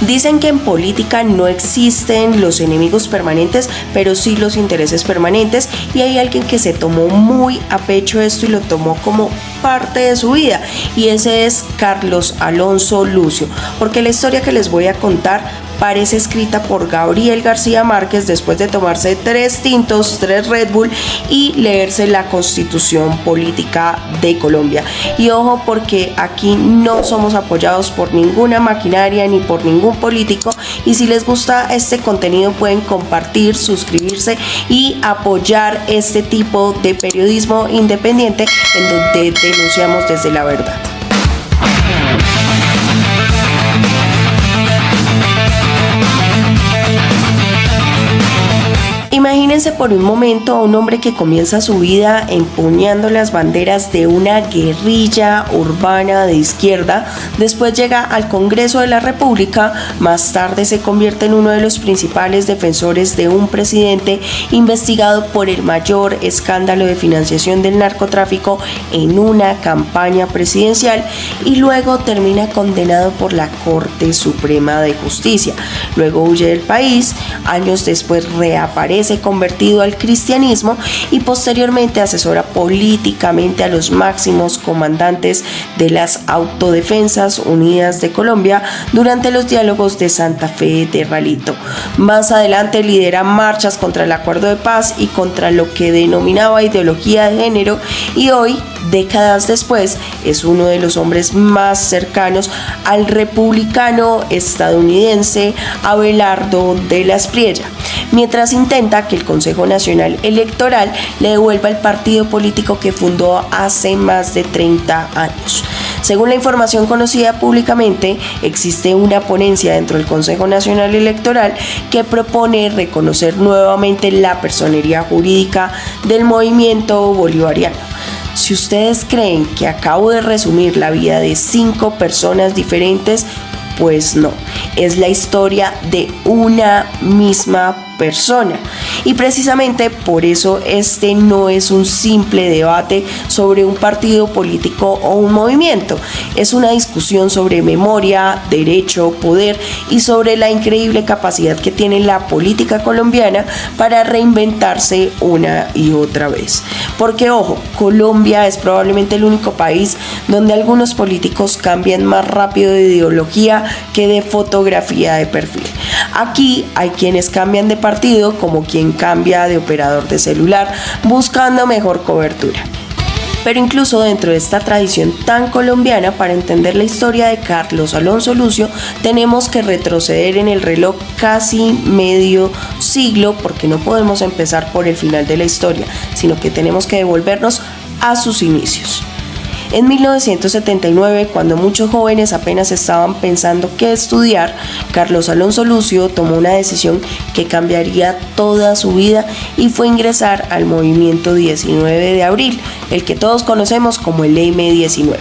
Dicen que en política no existen los enemigos permanentes, pero sí los intereses permanentes, y hay alguien que se tomó muy a pecho esto y lo tomó como parte de su vida, y ese es Carlos Alonso Lucio, porque la historia que les voy a contar parece escrita por Gabriel García Márquez después de tomarse 3 tintos, 3 Red Bull y leerse la Constitución Política de Colombia. Y ojo, porque aquí no somos apoyados por ninguna maquinaria ni por ningún político, y si les gusta este contenido pueden compartir, suscribirse y apoyar este tipo de periodismo independiente en donde denunciamos desde la verdad. Imagínense por un momento a un hombre que comienza su vida empuñando las banderas de una guerrilla urbana de izquierda, después llega al Congreso de la República, más tarde se convierte en uno de los principales defensores de un presidente investigado por el mayor escándalo de financiación del narcotráfico en una campaña presidencial, y luego termina condenado por la Corte Suprema de Justicia. Luego huye del país, años después reaparece convertido al cristianismo y posteriormente asesora políticamente a los máximos comandantes de las Autodefensas Unidas de Colombia durante los diálogos de Santa Fe de Ralito. Más adelante lidera marchas contra el acuerdo de paz y contra lo que denominaba ideología de género, y hoy, décadas después, es uno de los hombres más cercanos al republicano estadounidense Abelardo de la Espriella, mientras intenta que el Consejo Nacional Electoral le devuelva el partido político que fundó hace más de 30 años. Según la información conocida públicamente, existe una ponencia dentro del Consejo Nacional Electoral que propone reconocer nuevamente la personería jurídica del movimiento bolivariano. Si ustedes creen que acabo de resumir la vida de 5 personas diferentes, pues no, es la historia de una misma persona. Y precisamente por eso este no es un simple debate sobre un partido político o un movimiento, es una discusión sobre memoria, derecho, poder y sobre la increíble capacidad que tiene la política colombiana para reinventarse una y otra vez. Porque ojo, Colombia es probablemente el único país donde algunos políticos cambian más rápido de ideología que de fotografía de perfil. Aquí hay quienes cambian de partido como quien cambia de operador de celular buscando mejor cobertura. Pero incluso dentro de esta tradición tan colombiana, para entender la historia de Carlos Alonso Lucio, tenemos que retroceder en el reloj casi medio siglo, porque no podemos empezar por el final de la historia, sino que tenemos que devolvernos a sus inicios. En 1979, cuando muchos jóvenes apenas estaban pensando qué estudiar, Carlos Alonso Lucio tomó una decisión que cambiaría toda su vida, y fue ingresar al movimiento 19 de abril, el que todos conocemos como el M-19.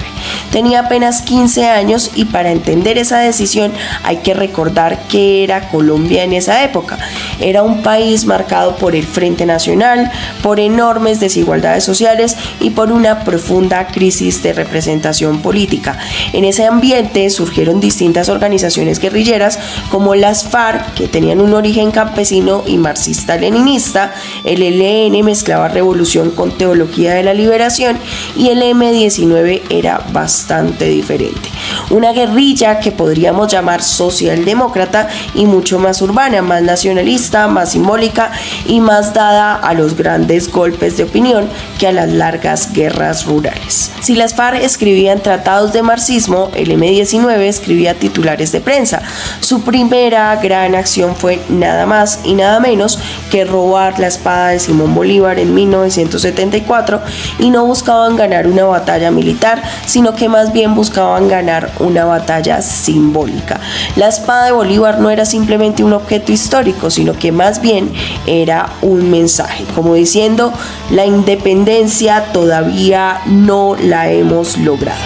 Tenía apenas 15 años, y para entender esa decisión hay que recordar qué era Colombia en esa época. Era un país marcado por el Frente Nacional, por enormes desigualdades sociales y por una profunda crisis de representación política. En ese ambiente surgieron distintas organizaciones guerrilleras como las FARC, que tenían un origen campesino y marxista-leninista, el ELN mezclaba revolución con teología de la liberación, y el M-19 era bastante diferente. Una guerrilla que podríamos llamar socialdemócrata y mucho más urbana, más nacionalista, más simbólica y más dada a los grandes golpes de opinión que a las largas guerras rurales. Si las FARC escribían tratados de marxismo, el M-19 escribía titulares de prensa. Su primera gran acción fue nada más y nada menos que robar la espada de Simón Bolívar en 1974, y no buscaban ganar una batalla militar, sino que más bien buscaban ganar una batalla simbólica. La espada de Bolívar no era simplemente un objeto histórico, sino que más bien era un mensaje, como diciendo: la independencia todavía no la hemos logrado.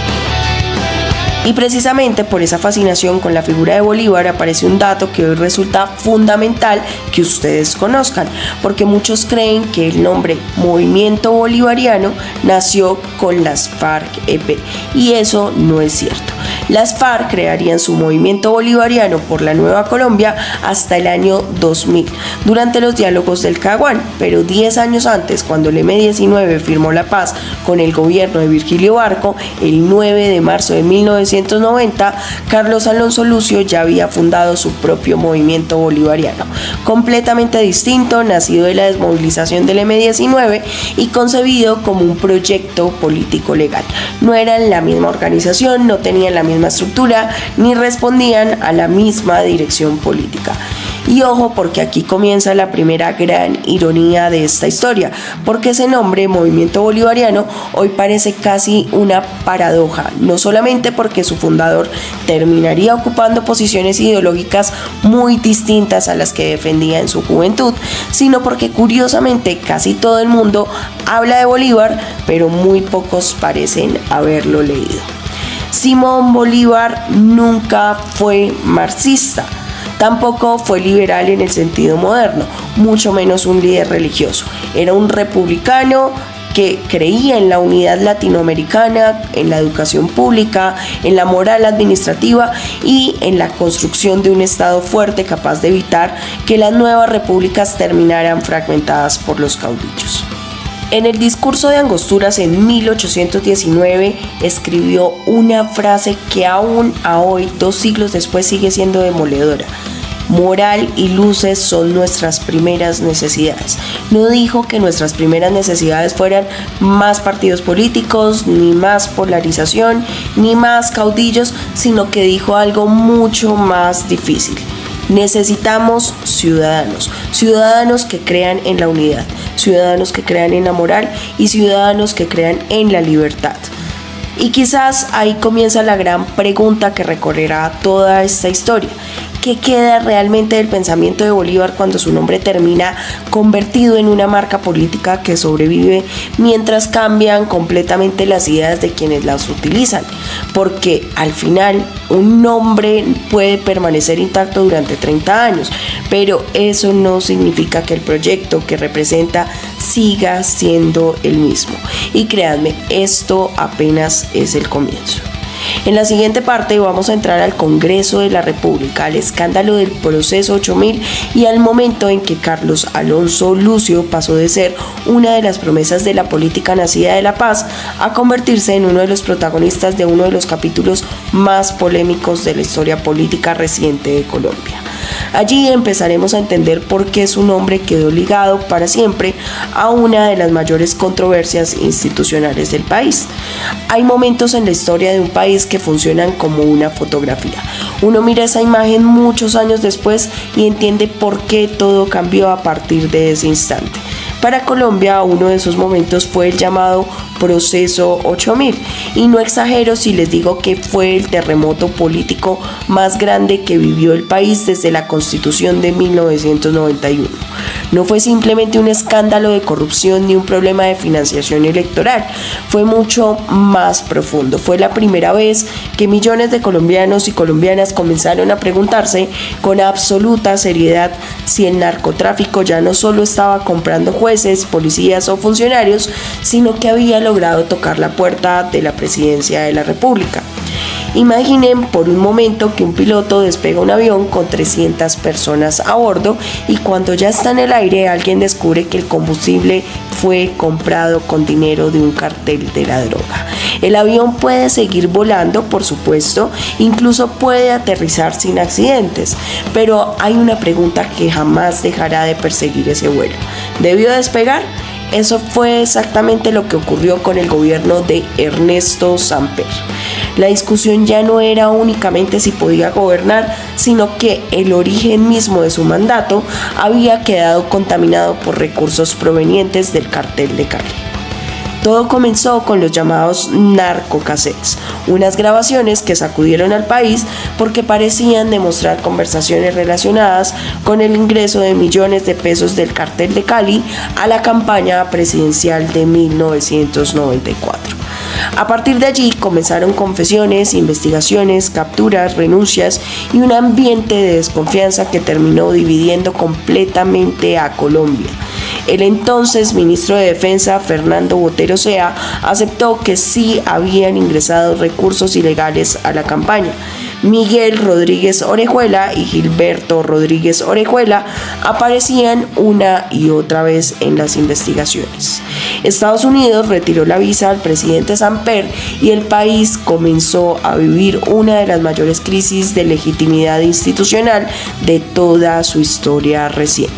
Y precisamente por esa fascinación con la figura de Bolívar aparece un dato que hoy resulta fundamental que ustedes conozcan, porque muchos creen que el nombre Movimiento Bolivariano nació con las FARC-EP, y eso no es cierto. Las FARC crearían su movimiento bolivariano por la Nueva Colombia hasta el año 2000, durante los diálogos del Caguán, pero 10 años antes, cuando el M-19 firmó la paz con el gobierno de Virgilio Barco, el 9 de marzo de 1990, Carlos Alonso Lucio ya había fundado su propio movimiento bolivariano, completamente distinto, nacido de la desmovilización del M-19 y concebido como un proyecto político legal. No eran la misma organización, no tenían la misma estructura, ni respondían a la misma dirección política. Y ojo, porque aquí comienza la primera gran ironía de esta historia, porque ese nombre, Movimiento Bolivariano, hoy parece casi una paradoja, no solamente porque su fundador terminaría ocupando posiciones ideológicas muy distintas a las que defendía en su juventud, sino porque curiosamente casi todo el mundo habla de Bolívar, pero muy pocos parecen haberlo leído. Simón Bolívar nunca fue marxista. Tampoco fue liberal en el sentido moderno, mucho menos un líder religioso. Era un republicano que creía en la unidad latinoamericana, en la educación pública, en la moral administrativa y en la construcción de un Estado fuerte capaz de evitar que las nuevas repúblicas terminaran fragmentadas por los caudillos. En el discurso de Angosturas en 1819 escribió una frase que aún a hoy, 2 siglos después, sigue siendo demoledora. Moral y luces son nuestras primeras necesidades. No dijo que nuestras primeras necesidades fueran más partidos políticos, ni más polarización, ni más caudillos, sino que dijo algo mucho más difícil. Necesitamos ciudadanos que crean en la unidad, ciudadanos que crean en la moral y ciudadanos que crean en la libertad. Y quizás ahí comienza la gran pregunta que recorrerá toda esta historia. ¿Qué queda realmente del pensamiento de Bolívar cuando su nombre termina convertido en una marca política que sobrevive mientras cambian completamente las ideas de quienes las utilizan? Porque al final un nombre puede permanecer intacto durante 30 años, pero eso no significa que el proyecto que representa siga siendo el mismo. Y créanme, esto apenas es el comienzo. En la siguiente parte vamos a entrar al Congreso de la República, al escándalo del proceso 8000 y al momento en que Carlos Alonso Lucio pasó de ser una de las promesas de la política nacida de la paz a convertirse en uno de los protagonistas de uno de los capítulos más polémicos de la historia política reciente de Colombia. Allí empezaremos a entender por qué su nombre quedó ligado para siempre a una de las mayores controversias institucionales del país. Hay momentos en la historia de un país que funcionan como una fotografía. Uno mira esa imagen muchos años después y entiende por qué todo cambió a partir de ese instante. Para Colombia, uno de esos momentos fue el llamado Proceso 8000, y no exagero si les digo que fue el terremoto político más grande que vivió el país desde la Constitución de 1991. No fue simplemente un escándalo de corrupción ni un problema de financiación electoral, fue mucho más profundo. Fue la primera vez que millones de colombianos y colombianas comenzaron a preguntarse con absoluta seriedad si el narcotráfico ya no solo estaba comprando jueces, policías o funcionarios, sino que había logrado tocar la puerta de la presidencia de la República. Imaginen por un momento que un piloto despega un avión con 300 personas a bordo y cuando ya está en el aire alguien descubre que el combustible fue comprado con dinero de un cartel de la droga. El avión puede seguir volando, por supuesto, incluso puede aterrizar sin accidentes, pero hay una pregunta que jamás dejará de perseguir ese vuelo. ¿Debió despegar? Eso fue exactamente lo que ocurrió con el gobierno de Ernesto Samper. La discusión ya no era únicamente si podía gobernar, sino que el origen mismo de su mandato había quedado contaminado por recursos provenientes del cartel de Cali. Todo comenzó con los llamados narcocassettes, unas grabaciones que sacudieron al país porque parecían demostrar conversaciones relacionadas con el ingreso de millones de pesos del cartel de Cali a la campaña presidencial de 1994. A partir de allí comenzaron confesiones, investigaciones, capturas, renuncias y un ambiente de desconfianza que terminó dividiendo completamente a Colombia. El entonces ministro de Defensa, Fernando Botero Sea, aceptó que sí habían ingresado recursos ilegales a la campaña. Miguel Rodríguez Orejuela y Gilberto Rodríguez Orejuela aparecían una y otra vez en las investigaciones. Estados Unidos retiró la visa al presidente Samper y el país comenzó a vivir una de las mayores crisis de legitimidad institucional de toda su historia reciente.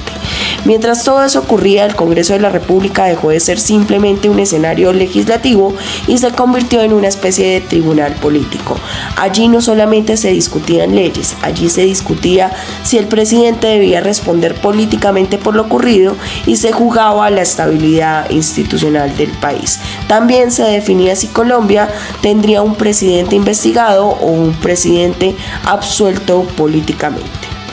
Mientras todo eso ocurría, el Congreso de la República dejó de ser simplemente un escenario legislativo y se convirtió en una especie de tribunal político. Allí no solamente se discutían leyes, allí se discutía si el presidente debía responder políticamente por lo ocurrido y se jugaba la estabilidad institucional del país. También se definía si Colombia tendría un presidente investigado o un presidente absuelto políticamente.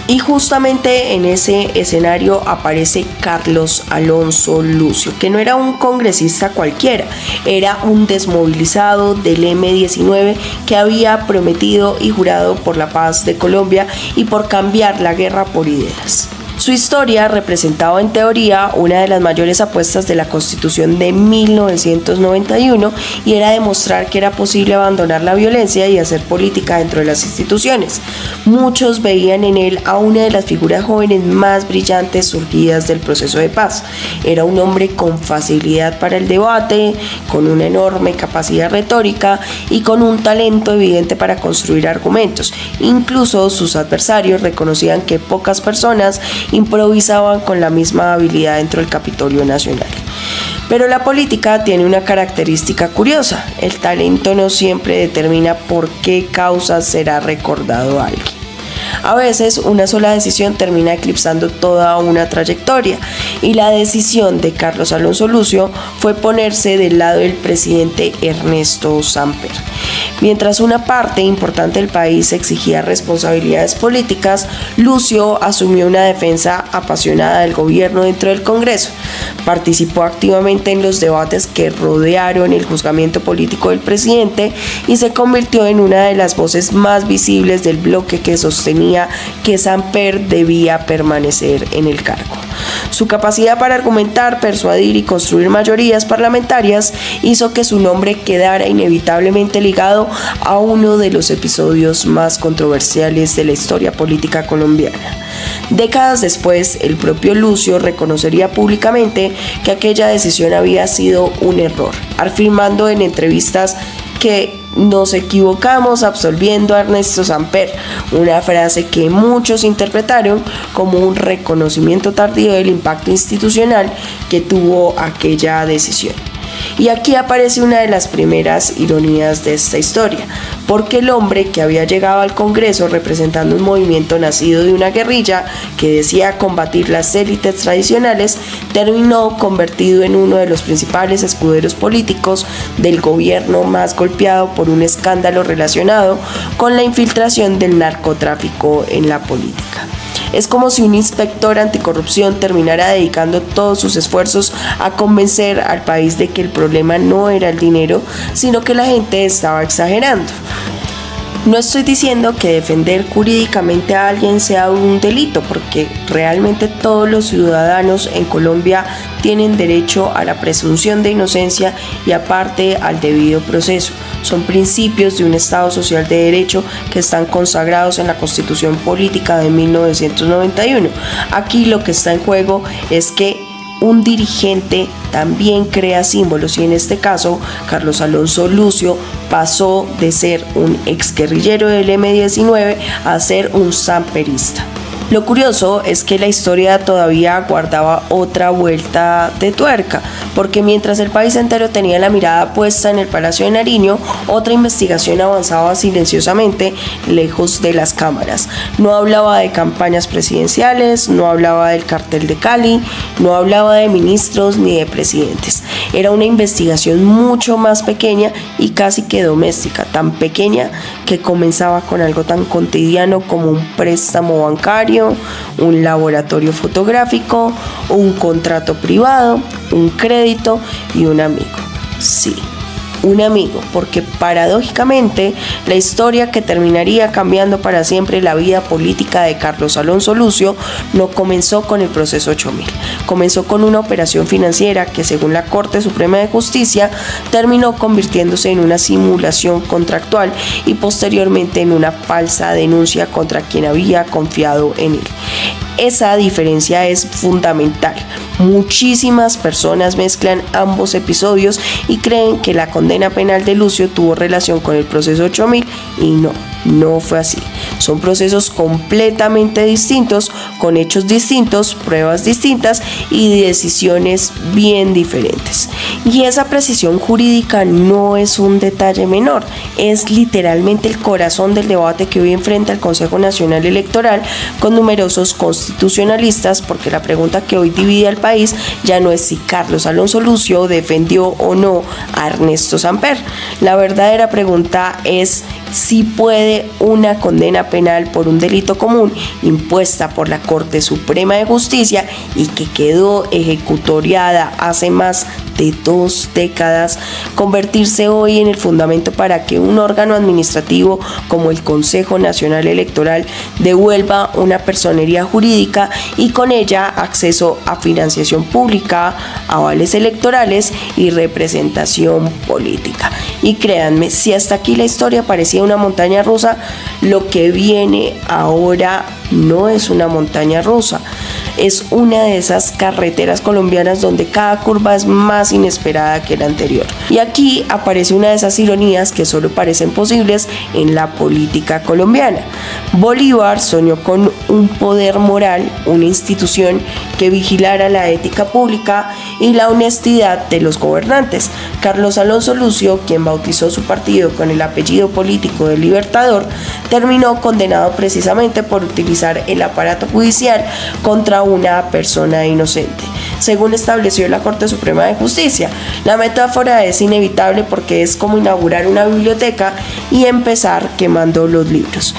Y justamente en ese escenario aparece Carlos Alonso Lucio, que no era un congresista cualquiera, era un desmovilizado del M-19 que había prometido y jurado por la paz de Colombia y por cambiar la guerra por ideas. Su historia representaba en teoría una de las mayores apuestas de la Constitución de 1991 y era demostrar que era posible abandonar la violencia y hacer política dentro de las instituciones. Muchos veían en él a una de las figuras jóvenes más brillantes surgidas del proceso de paz. Era un hombre con facilidad para el debate, con una enorme capacidad retórica y con un talento evidente para construir argumentos. Incluso sus adversarios reconocían que pocas personas improvisaban con la misma habilidad dentro del Capitolio Nacional. Pero la política tiene una característica curiosa: el talento no siempre determina por qué causa será recordado alguien. A veces una sola decisión termina eclipsando toda una trayectoria, y la decisión de Carlos Alonso Lucio fue ponerse del lado del presidente Ernesto Samper. Mientras una parte importante del país exigía responsabilidades políticas, Lucio asumió una defensa apasionada del gobierno dentro del Congreso. Participó activamente en los debates que rodearon el juzgamiento político del presidente y se convirtió en una de las voces más visibles del bloque que sostenía que Samper debía permanecer en el cargo. Su capacidad para argumentar, persuadir y construir mayorías parlamentarias hizo que su nombre quedara inevitablemente ligado a uno de los episodios más controversiales de la historia política colombiana. Décadas después, el propio Lucio reconocería públicamente que aquella decisión había sido un error, afirmando en entrevistas que nos equivocamos absolviendo a Ernesto Samper, una frase que muchos interpretaron como un reconocimiento tardío del impacto institucional que tuvo aquella decisión. Y aquí aparece una de las primeras ironías de esta historia, porque el hombre que había llegado al Congreso representando un movimiento nacido de una guerrilla que decía combatir las élites tradicionales, terminó convertido en uno de los principales escuderos políticos del gobierno más golpeado por un escándalo relacionado con la infiltración del narcotráfico en la política. Es como si un inspector anticorrupción terminara dedicando todos sus esfuerzos a convencer al país de que el problema no era el dinero, sino que la gente estaba exagerando. No estoy diciendo que defender jurídicamente a alguien sea un delito, porque realmente todos los ciudadanos en Colombia tienen derecho a la presunción de inocencia y aparte al debido proceso. Son principios de un Estado social de derecho que están consagrados en la Constitución Política de 1991. Aquí lo que está en juego es que un dirigente también crea símbolos, y en este caso Carlos Alonso Lucio pasó de ser un exguerrillero del M-19 a ser un samperista. Lo curioso es que la historia todavía guardaba otra vuelta de tuerca, porque mientras el país entero tenía la mirada puesta en el Palacio de Nariño, otra investigación avanzaba silenciosamente lejos de las cámaras. No hablaba de campañas presidenciales, no hablaba del cartel de Cali, no hablaba de ministros ni de presidentes. Era una investigación mucho más pequeña y casi que doméstica, tan pequeña que comenzaba con algo tan cotidiano como un préstamo bancario, un laboratorio fotográfico, un contrato privado, un crédito y un amigo. Sí, un amigo, porque paradójicamente la historia que terminaría cambiando para siempre la vida política de Carlos Alonso Lucio no comenzó con el proceso 8000, comenzó con una operación financiera que, según la Corte Suprema de Justicia, terminó convirtiéndose en una simulación contractual y posteriormente en una falsa denuncia contra quien había confiado en él. Esa diferencia es fundamental. Muchísimas personas mezclan ambos episodios y creen que la condena penal de Lucio tuvo relación con el proceso 8000 y no fue así. Son procesos completamente distintos, con hechos distintos, pruebas distintas y decisiones bien diferentes. Y esa precisión jurídica no es un detalle menor, es literalmente el corazón del debate que hoy enfrenta el Consejo Nacional Electoral con numerosos constitucionalistas, porque la pregunta que hoy divide al país ya no es si Carlos Alonso Lucio defendió o no a Ernesto Samper. La verdadera pregunta es si puede una condena penal por un delito común impuesta por la Corte Suprema de Justicia y que quedó ejecutoriada hace más de 2 décadas convertirse hoy en el fundamento para que un órgano administrativo como el Consejo Nacional Electoral devuelva una personería jurídica y con ella acceso a financiación pública, avales electorales y representación política. Y créanme, si hasta aquí la historia parecía una montaña rusa, lo que viene ahora no es una montaña rusa. Es una de esas carreteras colombianas donde cada curva es más inesperada que la anterior. Y aquí aparece una de esas ironías que solo parecen posibles en la política colombiana. Bolívar soñó con un poder moral, una institución que vigilara la ética pública y la honestidad de los gobernantes. Carlos Alonso Lucio, quien bautizó su partido con el apellido político de Libertador, terminó condenado precisamente por utilizar el aparato judicial contra una persona inocente, según estableció la Corte Suprema de Justicia. La metáfora es inevitable porque es como inaugurar una biblioteca y empezar quemando los libros.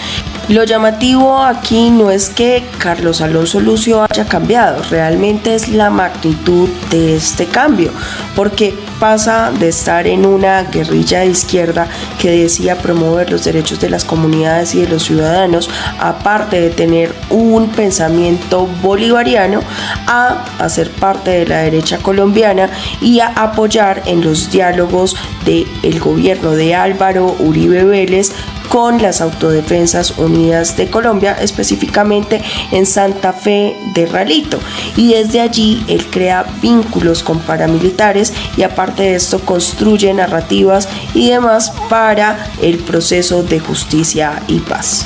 Lo llamativo aquí no es que Carlos Alonso Lucio haya cambiado, realmente es la magnitud de este cambio, porque pasa de estar en una guerrilla de izquierda que decía promover los derechos de las comunidades y de los ciudadanos, aparte de tener un pensamiento bolivariano, a hacer parte de la derecha colombiana y a apoyar en los diálogos del gobierno de Álvaro Uribe Vélez con las Autodefensas Unidas de Colombia, específicamente en Santa Fe de Ralito, y desde allí él crea vínculos con paramilitares y aparte de esto construye narrativas y demás para el proceso de justicia y paz.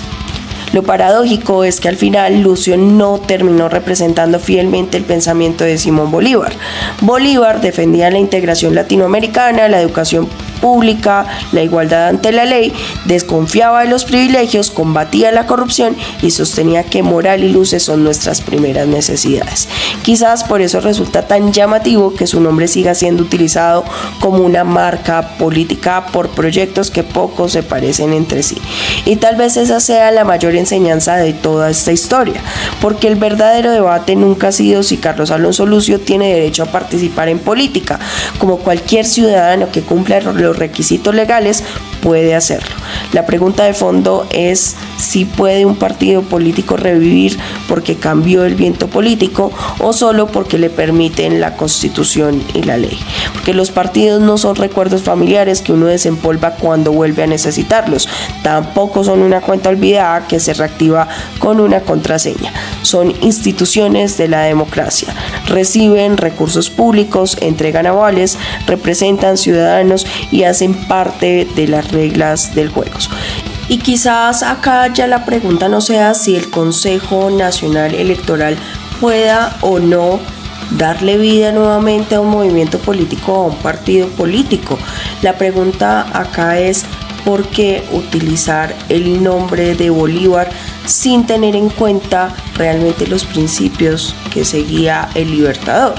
Lo paradójico es que al final Lucio no terminó representando fielmente el pensamiento de Simón Bolívar. Bolívar defendía la integración latinoamericana, la educación pública, la igualdad ante la ley, desconfiaba de los privilegios, combatía la corrupción y sostenía que moral y luces son nuestras primeras necesidades. Quizás por eso resulta tan llamativo que su nombre siga siendo utilizado como una marca política por proyectos que poco se parecen entre sí. Y tal vez esa sea la mayor enseñanza de toda esta historia, porque el verdadero debate nunca ha sido si Carlos Alonso Lucio tiene derecho a participar en política. Como cualquier ciudadano que cumpla los requisitos legales, puede hacerlo. La pregunta de fondo es si puede un partido político revivir porque cambió el viento político o solo porque le permiten la Constitución y la ley. Porque los partidos no son recuerdos familiares que uno desempolva cuando vuelve a necesitarlos. Tampoco son una cuenta olvidada que se reactiva con una contraseña. Son instituciones de la democracia. Reciben recursos públicos, entregan avales, representan ciudadanos y hacen parte de las reglas del juego. Y quizás acá ya la pregunta no sea si el Consejo Nacional Electoral pueda o no darle vida nuevamente a un movimiento político o a un partido político. La pregunta acá es ¿por qué utilizar el nombre de Bolívar sin tener en cuenta realmente los principios que seguía el Libertador?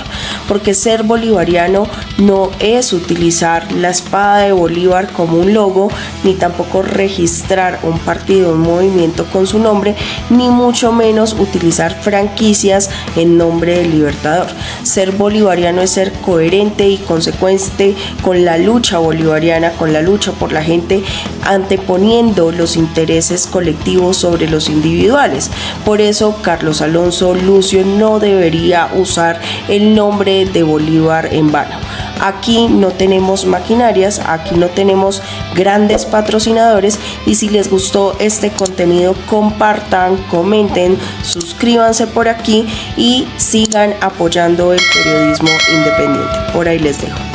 Porque ser bolivariano no es utilizar la espada de Bolívar como un logo, ni tampoco registrar un partido, un movimiento con su nombre, ni mucho menos utilizar franquicias en nombre del Libertador. Ser bolivariano es ser coherente y consecuente con la lucha bolivariana, con la lucha por la gente, anteponiendo los intereses colectivos sobre los individuales. Por eso Carlos Alonso Lucio no debería usar el nombre de Bolívar en vano. Aquí no tenemos maquinarias, aquí no tenemos grandes patrocinadores, y si les gustó este contenido, compartan, comenten, suscríbanse por aquí y sigan apoyando el periodismo independiente. Por ahí les dejo.